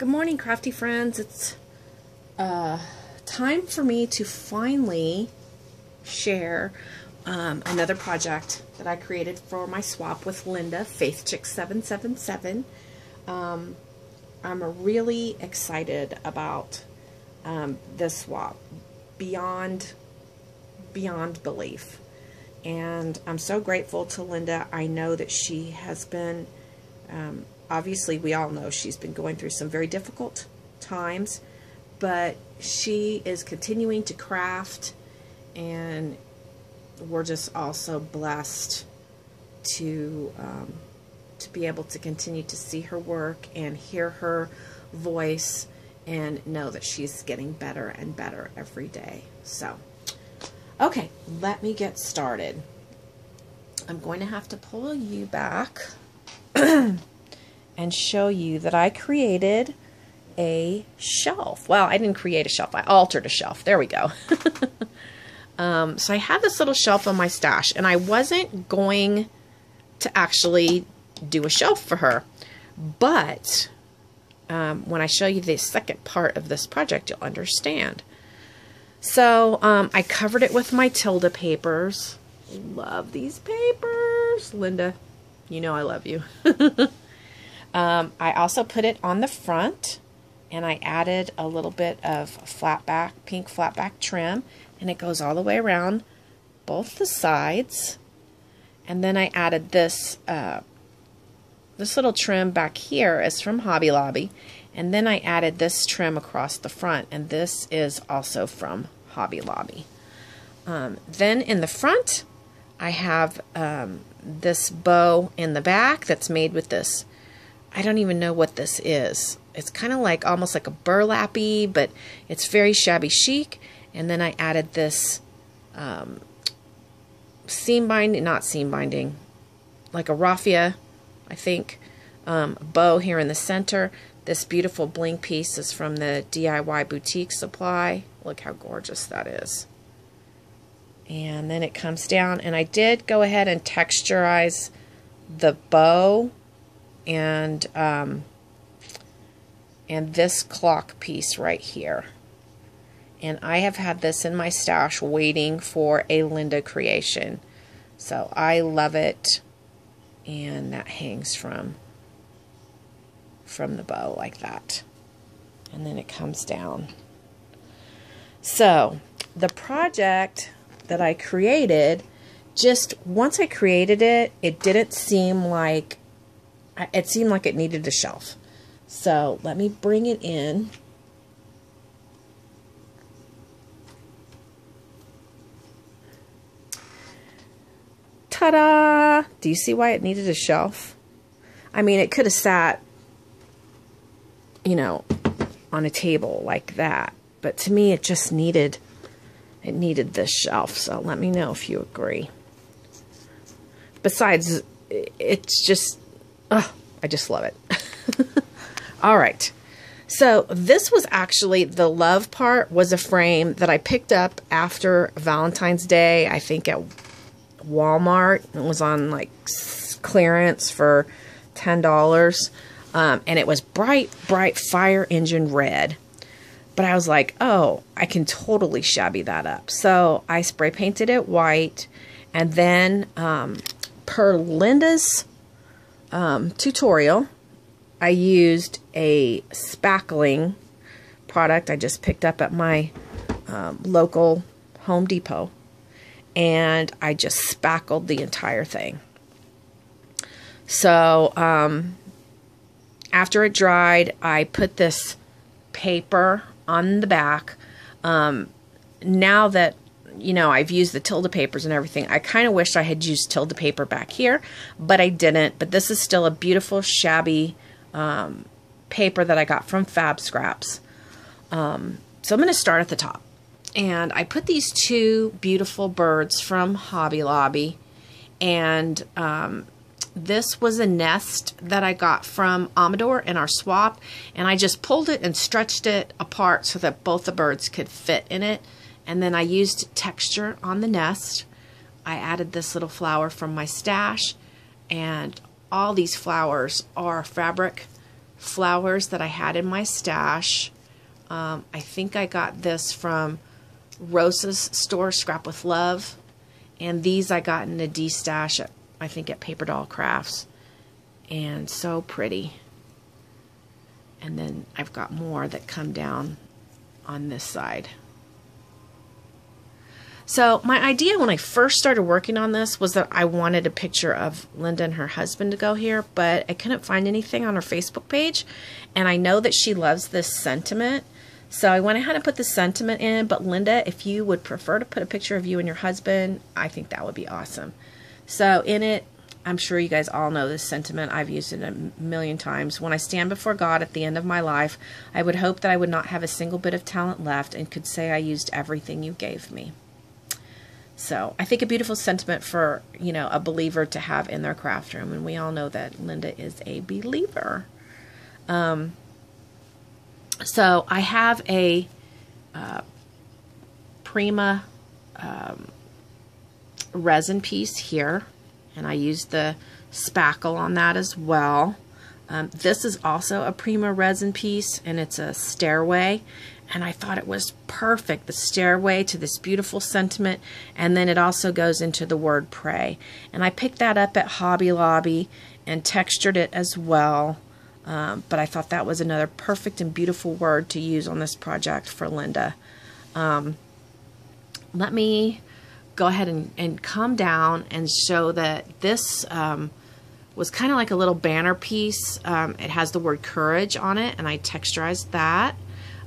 Good morning, crafty friends. It's time for me to finally share another project that I created for my swap with Linda, FaythChik777. I'm really excited about this swap beyond belief. And I'm so grateful to Linda. I know that she has been, obviously we all know she's been going through some very difficult times, but she is continuing to craft, and we're just also blessed to be able to continue to see her work and hear her voice and know that she's getting better and better every day. So, okay, let me get started. I'm going to have to pull you back and show you that I created a shelf. Well, I didn't create a shelf. I altered a shelf. There we go. So I had this little shelf on my stash, and I wasn't going to actually do a shelf for her. But when I show you the second part of this project, you'll understand. So I covered it with my Tilda papers. Love these papers. Linda, you know I love you. I also put it on the front, and I added a little bit of pink flatback trim, and it goes all the way around both the sides. And then I added this this little trim back here is from Hobby Lobby, and then I added this trim across the front, and this is also from Hobby Lobby. Then in the front, I have this bow in the back that's made with this, I don't even know what this is. It's kind of like almost like a burlappy, but it's very shabby chic. And then I added this seam binding, not seam binding, like a raffia, I think, bow here in the center. This beautiful bling piece is from the DIY Boutique Supply. Look how gorgeous that is. And then it comes down, and I did go ahead and texturize the bow and this clock piece right here. And I have had this in my stash waiting for a Linda creation. So I love it. And that hangs from the bow like that. And then it comes down. So the project that I created, just once I created it, it didn't seem like, it seemed like it needed a shelf. So let me bring it in. Ta-da! Do you see why it needed a shelf? I mean, it could have sat, you know, on a table like that. But to me, it just needed, this shelf. So let me know if you agree. Besides, it's just, I just love it. All right. So this was actually, the love part was a frame that I picked up after Valentine's Day, I think at Walmart. It was on like clearance for $10. And it was bright fire engine red. But I was like, oh, I can totally shabby that up. So I spray painted it white. And then per Linda's tutorial, I used a spackling product I just picked up at my local Home Depot. And I just spackled the entire thing. So after it dried, I put this paper on the back. Now that, you know, I've used the Tilda papers and everything, I kind of wish I had used Tilda paper back here, but I didn't. But this is still a beautiful, shabby paper that I got from Fab Scraps. So I'm going to start at the top. And I put these two beautiful birds from Hobby Lobby, and this was a nest that I got from Amador in our swap, and I just pulled it and stretched it apart so that both the birds could fit in it. And then I used texture on the nest. I added this little flower from my stash, and all these flowers are fabric flowers that I had in my stash. I think I got this from Rosa's store, Scrap with Love. And these I got in a D-stash, I think at Paper Doll Crafts. And so pretty. And then I've got more that come down on this side. So my idea when I first started working on this was that I wanted a picture of Linda and her husband to go here, but I couldn't find anything on her Facebook page. And I know that she loves this sentiment. So I went ahead and put the sentiment in, but Linda, if you would prefer to put a picture of you and your husband, I think that would be awesome. So in it, I'm sure you guys all know this sentiment. I've used it a million times. When I stand before God at the end of my life, I would hope that I would not have a single bit of talent left and could say I used everything you gave me. So I think a beautiful sentiment for, you know, a believer to have in their craft room. And we all know that Linda is a believer. So I have a Prima resin piece here, and I used the spackle on that as well. This is also a Prima resin piece, and it's a stairway, and I thought it was perfect, the stairway to this beautiful sentiment, and then it also goes into the word pray. And I picked that up at Hobby Lobby and textured it as well. But I thought that was another perfect and beautiful word to use on this project for Linda. Let me go ahead and come down and show that this was kind of like a little banner piece. It has the word courage on it, and I texturized that.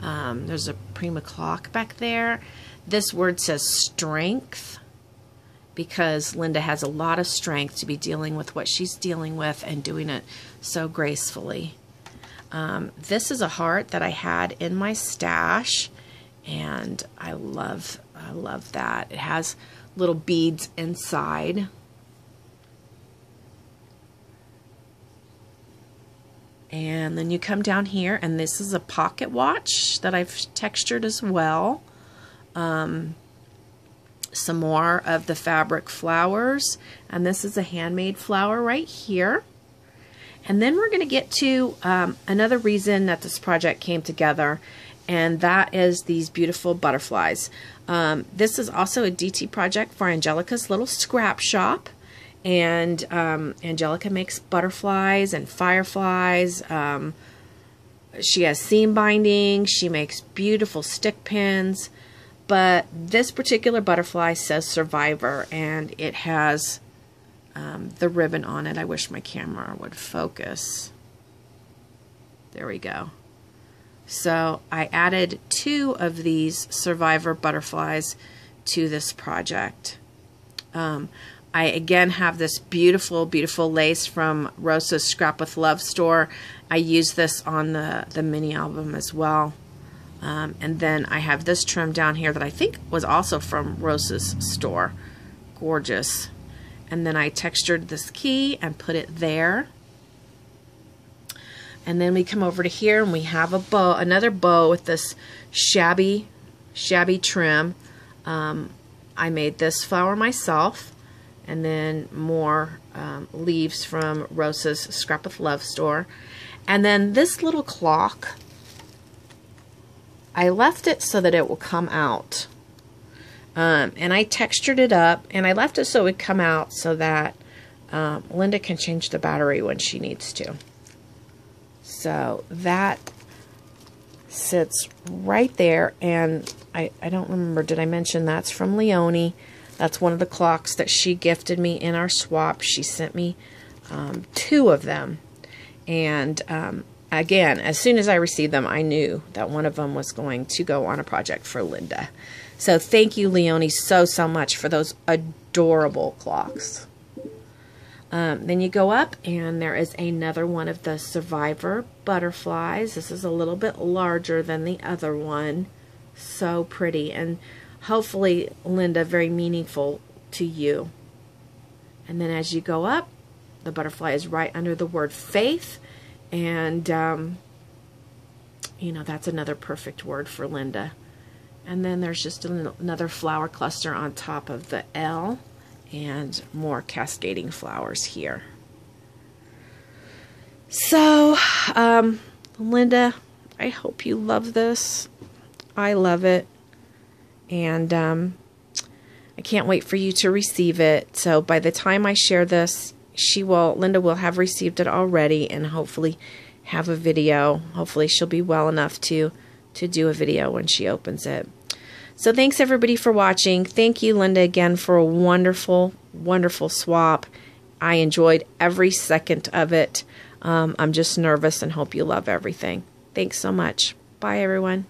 There's a Prima clock back there. This word says strength, because Linda has a lot of strength to be dealing with what she's dealing with and doing it so gracefully. This is a heart that I had in my stash, and I love that. It has little beads inside. And then you come down here, and this is a pocket watch that I've textured as well. Some more of the fabric flowers, and this is a handmade flower right here. And then we're going to get to another reason that this project came together, and that is these beautiful butterflies. This is also a DT project for Angelica's little scrap shop, and Angelica makes butterflies and fireflies. She has seam binding, she makes beautiful stick pins. But this particular butterfly says Survivor, and it has the ribbon on it. I wish my camera would focus. There we go. So I added 2 of these Survivor butterflies to this project. I again have this beautiful, beautiful lace from Rosa's Scrap with Love store. I used this on the mini album as well. And then I have this trim down here that I think was also from Rosa's store. Gorgeous. And then I textured this key and put it there. And then we come over to here and we have a bow, another bow with this shabby trim. I made this flower myself. And then more leaves from Rosa's Scrap with Love store. And then this little clock, I left it so that it will come out. And I textured it up, and I left it so it would come out so that Linda can change the battery when she needs to. So that sits right there, and I don't remember, did I mention that's from Leonie? That's one of the clocks that she gifted me in our swap. She sent me 2 of them. And again, as soon as I received them, I knew that one of them was going to go on a project for Linda. So thank you, Leonie, so much for those adorable clocks. Then you go up, and there is another one of the Survivor butterflies. This is a little bit larger than the other one. So pretty, and hopefully, Linda, very meaningful to you. And then as you go up, the butterfly is right under the word faith. And, you know, that's another perfect word for Linda. And then there's just another flower cluster on top of the L, and more cascading flowers here. So, Linda, I hope you love this. I love it. And I can't wait for you to receive it. So by the time I share this, Linda will have received it already, and hopefully have a video. Hopefully she'll be well enough to do a video when she opens it. So thanks everybody for watching. Thank you, Linda, again for a wonderful, wonderful swap. I enjoyed every second of it. I'm just nervous and hope you love everything. Thanks so much. Bye, everyone.